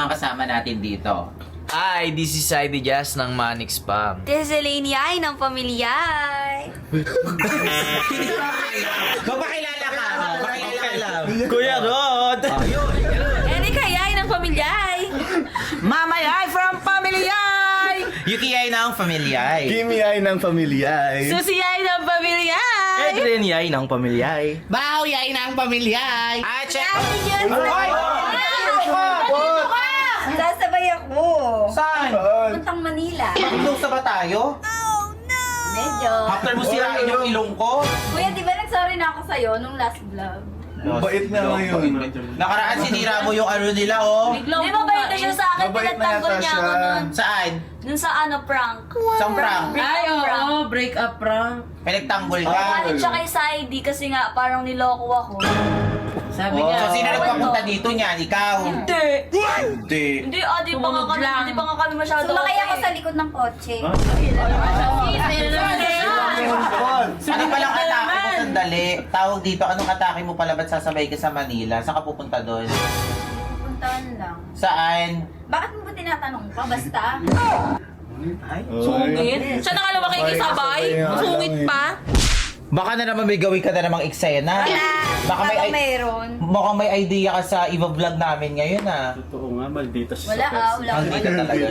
mga kasama natin dito. Hi, this is Heidi Jazz ng Manix Spam. This is Elaine Yay ng Pamilyay. Magpakilala ka! Magpakilala! Kuya Rod! Erika Yay ng Pamilyay. Mama Yay from Pamilyay! Yuki Yay ng Pamilyay. Kimi ay ng pamilyay. Susi Yay ng Pamilyay. Edren Yay ng Pamilyay. Bao Yay ng Pamilyay. Ah, check! Ay, sasabay ako. Saan? Puntang Manila. Ilusa ba tayo? Medyo. After mo sirain yung ilong ko? Kuya, di ba nag-sorry na ako sa'yo nung last vlog? Bait na ngayon. Nakaraan sinira mo yung ano nila, oh. Di ba bait na siya sa akin? Mabait na Pinagtanggol yata niya siya. ako nun. Saan? Nun sa prank. Saan prank? Ay, oo, break up prank. Pinagtanggol ka. Galit siya kay Saidi kasi nga parang niloko ako. Sabi Oh, niya. so sino nagpapunta dito niyan? Ikaw? Hindi. Hindi. Hindi, di pa nga Sumunod kami, lang. di pa nga kami masyado. Sumakay ako sa likod ng kotse. Ano palang atake mo? Sandali. Tawag dito, anong atake mo pala? Ba't sasabay ka sa Manila? Saan ka pupunta doon? Puntahan lang. Saan? Bakit mo ba tinatanong pa? Basta. Sungit? Siya na ka lang makikisabay? Sungit pa? Baka na naman may gawin ka na namang eksena. Baka Baka mayroon. Mukhang may idea ka sa iba vlog namin ngayon, ah. Totoo nga, maldita siya. Wala wala. Hindi ka talaga.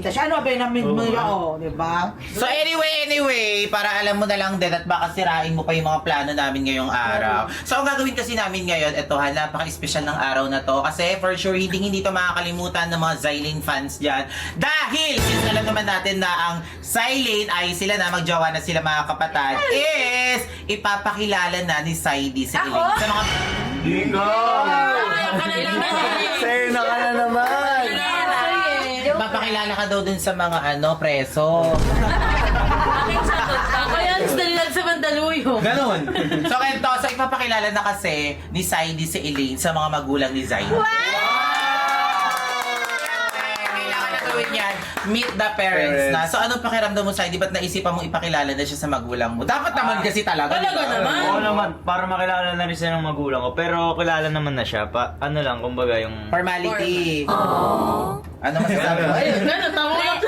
Siya ano ba namin mo yun, di ba? So anyway, para alam mo na lang din at baka sirain mo pa yung mga plano namin ngayong araw. So ang gagawin kasi namin ngayon, eto ha, napaka-special ng araw na to. Kasi for sure, hindi to makakalimutan ng mga Zylene fans dyan. Dahil, since alam naman natin na ang Zylene ay sila na, magjowa na sila mga kapatid, is ipapakilala na ni Saidi si Elaine. Sa mga... Sena ka na naman. Papakilala ka daw dun sa mga preso. Aking sagot pa. Kaya dalilag sa Mandaluyong. Ganon. So, kento, so ipapakilala na kasi ni Saidi si Elaine sa mga magulang ni Zayn. Kailangan na gawin yan. Meet the parents na. So, anong pakiramdam mo, Saidi? Ba't naisipan mong ipakilala na siya sa magulang mo? Dapat naman kasi talaga. Talaga diba? naman. Oo naman, para makilala na rin siya ng magulang ko. Pero kilala naman na siya. Ano lang, kumbaga yung... Formality. Ano masasabi mo? Ayun, gano'n, tama ko lang.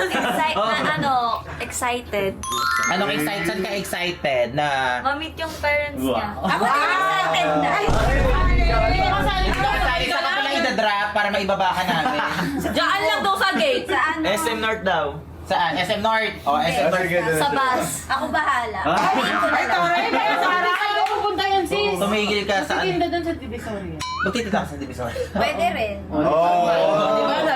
Excited. Anong excited? Saan ka excited na... Ma-meet yung parents niya. Ako din excited na. Saidi, saan ka pala idadrop para maibaba ka namin? Diyan lang daw sa gate. Sa ano? SM North daw. Saan? SM North? O, SM North. Sa bus. Ako bahala. Ay, tara, kaya sa harap. Ay, pupunta yan, sis. Tumigil ka saan? Titinda doon sa Divisoria. Magtitinda ka sa Divisoria. Pwede rin.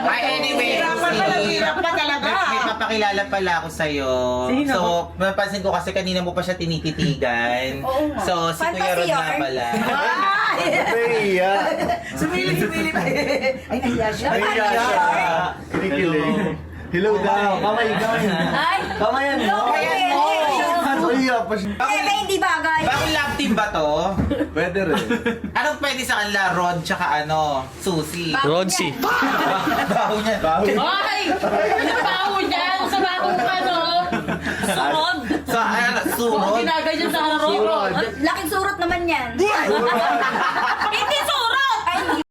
Ay, anyway, Hirap pa talaga. may papakilala pala ako sa'yo. Sino? So, napansin ko kasi kanina mo pa siya tinititigan. Oo nga. So, si Kuya Rod Fantasy nga yarn. pala. Nahiya. Sumili pa. Ay, nahiya siya. Nahiya siya. Kinikilig. Hello daw. Kamay daw. Ay! Kamayan mo. Kamayan mo. Nahiya pa siya. Pwede hindi bagay. Bakit love team ba to? Pwede rin. Anong pwede sa kanila? Rod tsaka Susi. Rodsi. Baho niya. Ay! Ano baho niyan? Sa bahong ano? Sunod! So, sunod. Ginagay dyan sa harap. Laking surot naman yan. Hindi